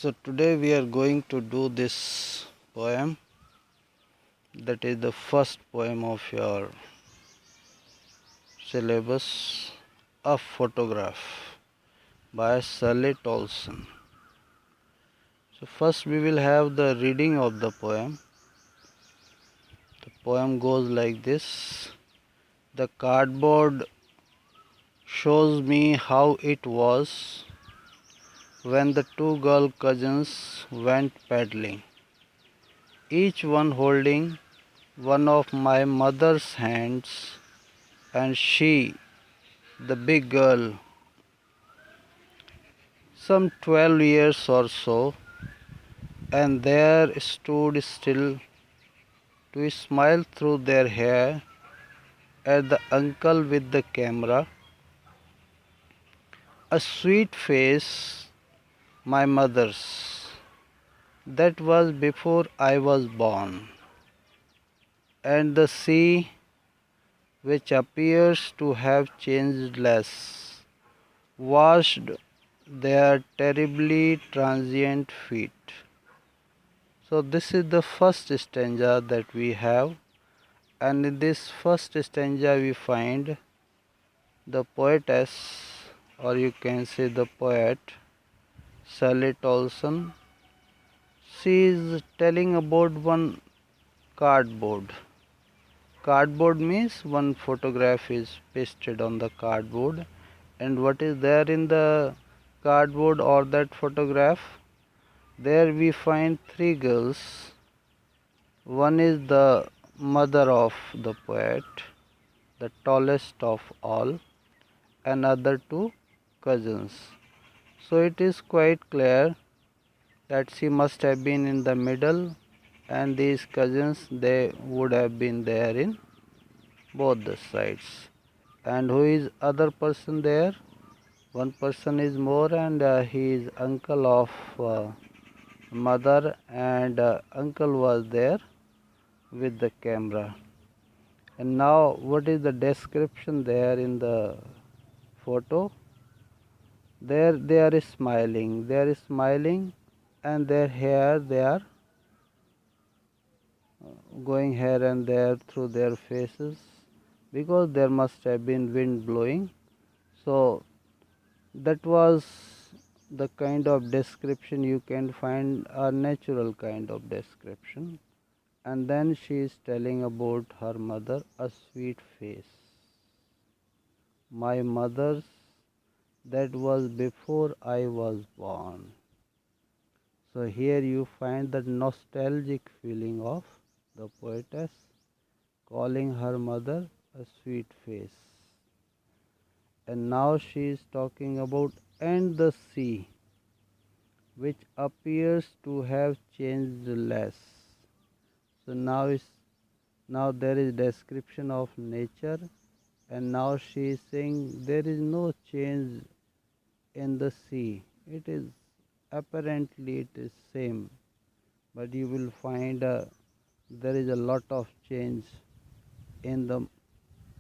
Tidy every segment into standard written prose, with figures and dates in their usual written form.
So today we are going to do this poem, that is the first poem of your syllabus, A Photograph by Shirley Toulson. So first we will have the reading of the poem. The poem goes like this. The cardboard shows me how it was when the two girl cousins went paddling, each one holding one of my mother's hands, and she, the big girl, some 12 years or so, and there stood still to smile through their hair at the uncle with the camera. A sweet face, my mother's. That was before I was born. And the sea, which appears to have changed less, washed their terribly transient feet. So this is the first stanza that we have, and in this first stanza we find the poetess, or you can say the poet, Shirley Toulson. She is telling about one cardboard. Cardboard means one photograph is pasted on the cardboard, and what is there in the cardboard or that photograph? There we find three girls. One is the mother of the poet, the tallest of all, and other two cousins. So it is quite clear that she must have been in the middle, and these cousins, they would have been there in both the sides. And who is other person there? One person is more, and he is uncle of mother, and uncle was there with the camera. And now what is the description there in the photo? There they are smiling. They are smiling, and their hair, they are going here and there through their faces, because there must have been wind blowing. So that was the kind of description you can find, a natural kind of description. And then she is telling about her mother, a sweet face. My mother's, that was before I was born. So here you find the nostalgic feeling of the poetess calling her mother a sweet face. And now she is talking about and the sea, which appears to have changed less. So now there is description of nature, and now she is saying there is no change in the sea. It is apparently it is same, but you will find there is a lot of change in the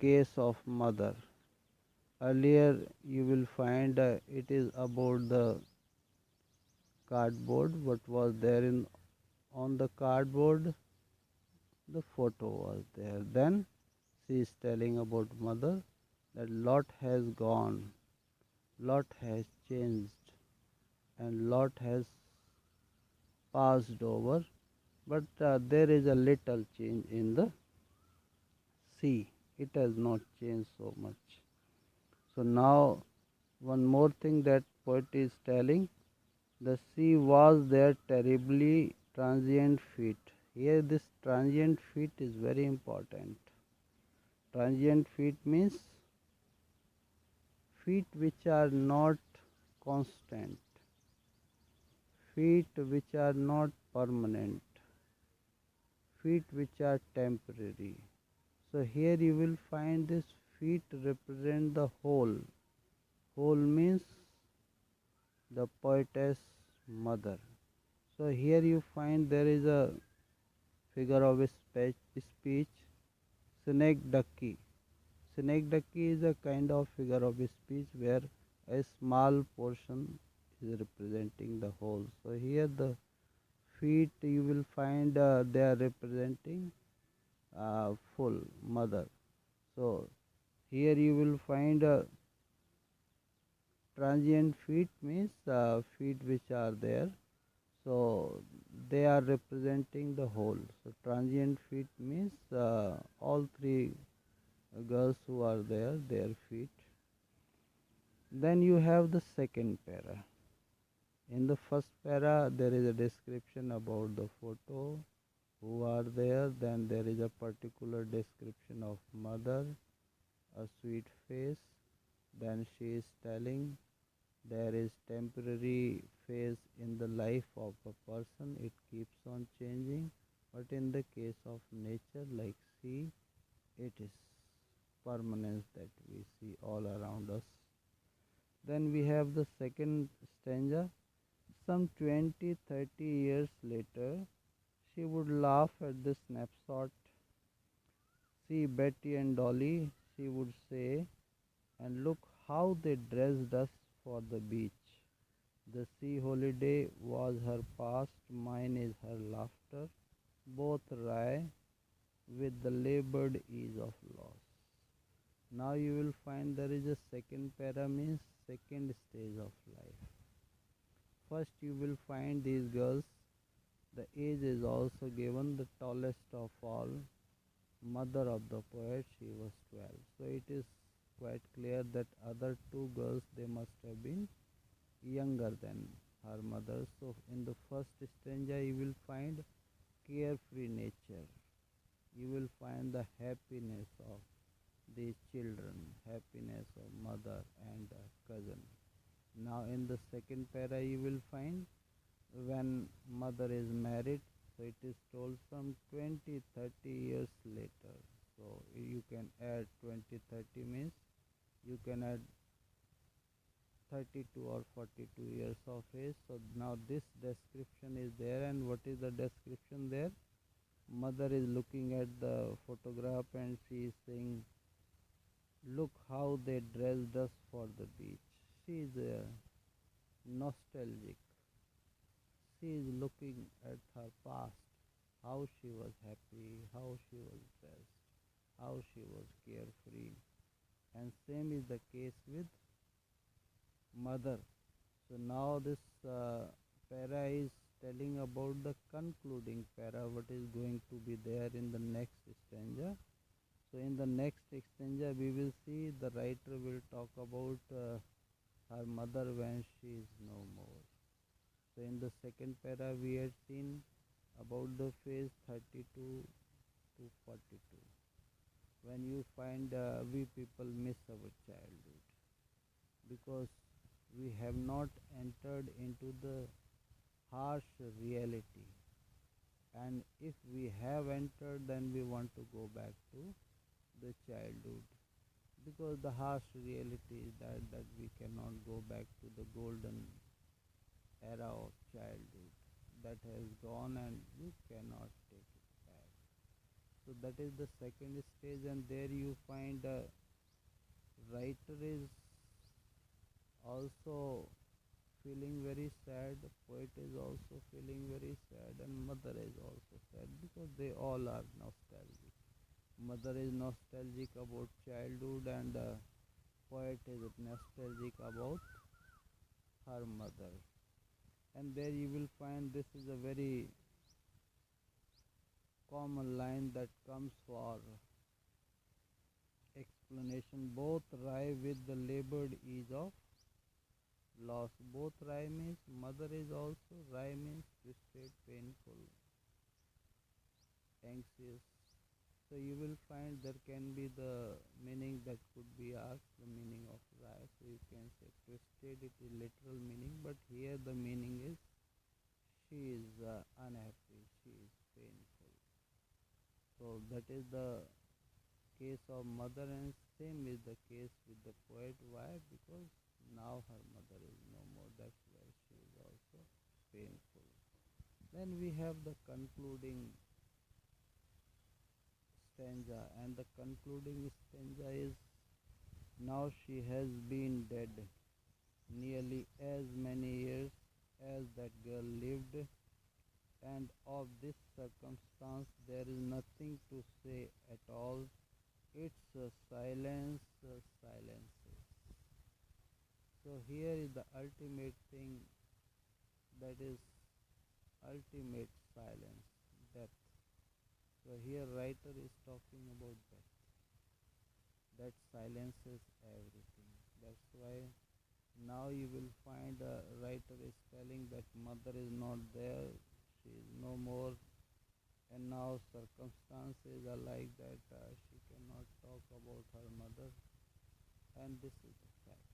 case of mother. Earlier you will find it is about the cardboard, what was there in on the cardboard, the photo was there. Then she is telling about mother, that lot has gone, lot has changed, and lot has passed over, but there is a little change in the sea. It has not changed so much. So now one more thing that poet is telling, the sea was their terribly transient feet. Here this transient feet is very important. Transient feet means feet which are not constant, feet which are not permanent, feet which are temporary. So here you will find this feet represent the whole. Whole means the poetess mother. So here you find there is a figure of speech, synecdoche. Synecdoche is a kind of figure of speech where a small portion is representing the whole. So here the feet you will find they are representing full mother. So here you will find transient feet means feet which are there. So they are representing the whole. So transient feet means all three girls who are there, their feet. Then you have the second para. In the first para, there is a description about the photo, who are there. Then there is a particular description of mother, a sweet face. Then she is telling there is temporary phase in the life of a person. It keeps on changing. But in the case of nature like sea, it is permanence that we see all around us. Then we have the second stanza. Some 20, 30 years later, she would laugh at the snapshot. See Betty and Dolly, she would say, and look how they dressed us for the beach. The sea holiday was her past, mine is her laughter, both wry with the labored ease of loss. Now you will find there is a second para means second stage of life. First you will find these girls, the age is also given, the tallest of all, mother of the poet, she was 12. So it is quite clear that other two girls they must have been younger than her mother. So in the first stanza you will find carefree nature. You will find the happiness of the children, happiness of mother and cousin. Now in the second para you will find when mother is married, so it is told some 20 30 years later. So you can add 20 30 means you can add 32 or 42 years of age. So now this description is there, and what is the description there? Mother is looking at the photograph and she is saying, look how they dressed us for the beach. She is nostalgic. She is looking at her past, how she was happy, how she was dressed, how she was carefree. And same is the case with mother. So now this para is telling about the concluding para, what is going to be there in the next stanza. So in the next stanza we will see the writer will talk about her mother when she is no more. So in the second para we had seen about the phase 32 to 42. When you find we people miss our childhood because we have not entered into the harsh reality, and if we have entered then we want to go back to the childhood, because the harsh reality is that we cannot go back to the golden era of childhood that has gone and you cannot take it back. So that is the second stage, and there you find a writer is also feeling very sad, the poet is also feeling very sad, and mother is also sad because they all are nostalgic. Mother is nostalgic about childhood, and poet is nostalgic about her mother. And there you will find this is a very common line that comes for explanation. Both rhyme with the labored ease of loss. Both rhyme means mother is also, rhyme means twisted, painful, anxious. So you will find there can be the meaning that could be asked, the meaning of rhyme. So you can say twisted, it is literal meaning, but here the meaning is she is unhappy, she is painful. So that is the case of mother, and same is the case with the poet. Why? Because now her mother is no more, that's why she is also painful. Then we have the concluding stanza, and the concluding stanza is, now she has been dead nearly as many years as that girl lived, and of this circumstance there is nothing to say at all. It's a silence, silences. So here is the ultimate thing, that is ultimate silence, death. So here writer is talking about death. That silences everything. That's why now you will find a writer is telling that mother is not there, she is no more, and now circumstances are like that, she cannot talk about her mother, and this is the fact.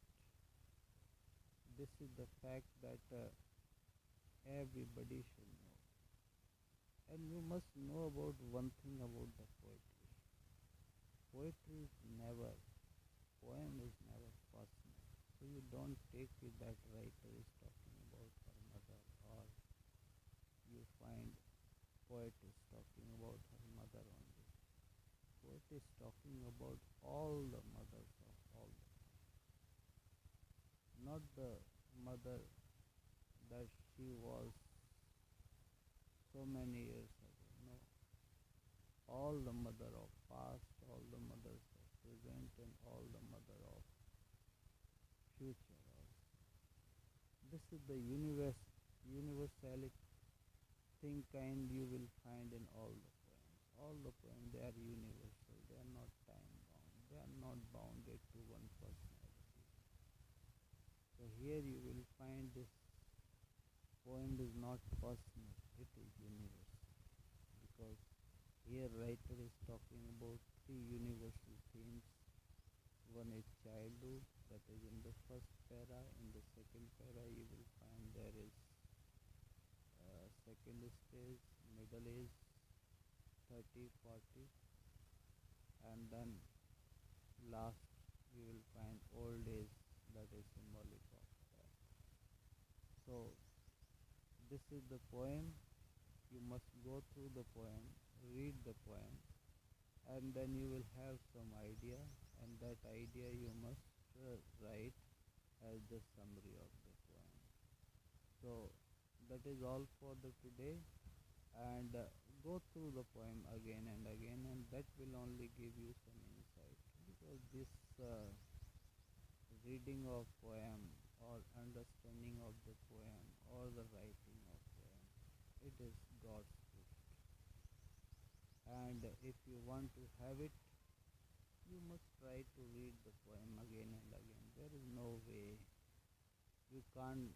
This is the fact that everybody should know. And you must know about one thing about the poetry. Poetry is never, poem is never personal. So you don't take it that writer is talking about her mother, or you find poet is talking about her mother only. Poet is talking about all the mothers of all the time. Not the mother that she was so many years ago. No. All the mother of past, all the mothers of present, and all the mother of future also. This is the universality thing kind you will find in all the poems. All the poems, they are universal, they are not time bound, they are not bounded to one personality. So here you will find this poem is not personal, it is universal. Because here writer is talking about three universal themes. One is childhood, that is in the first para. In the second para you will find there is second stage, middle age, 30, 40, and then last you will find old age, that is symbolic of death. So this is the poem. You must go through the poem, read the poem, and then you will have some idea, and that idea you must write as the summary of the poem. So that is all for the today, and go through the poem again and again, and that will only give you some insight, because this reading of poem or understanding of the poem or the writing of poem, it is God's gift. And if you want to have it, you must try to read the poem again and again. There is no way you can't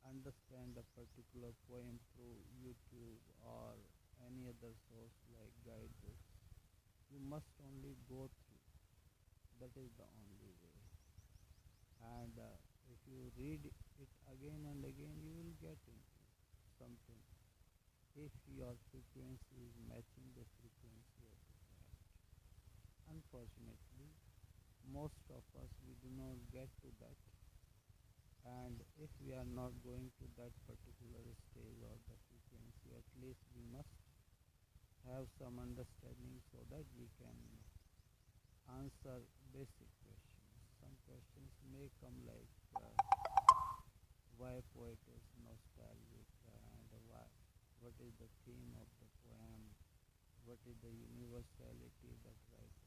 understand a particular poem through YouTube or any other source like guidebooks. You must only go through. That is the only way. And if you read it again and again, you will get into something. If your frequency is matching the frequency of the poet. Unfortunately, most of us we do not get to that, and if we are not going to that particular stage or the frequency, at least we must have some understanding so that we can answer basic questions. Some questions may come like why poet is nostalgic, and why, what is the theme of the poem, what is the universality that writer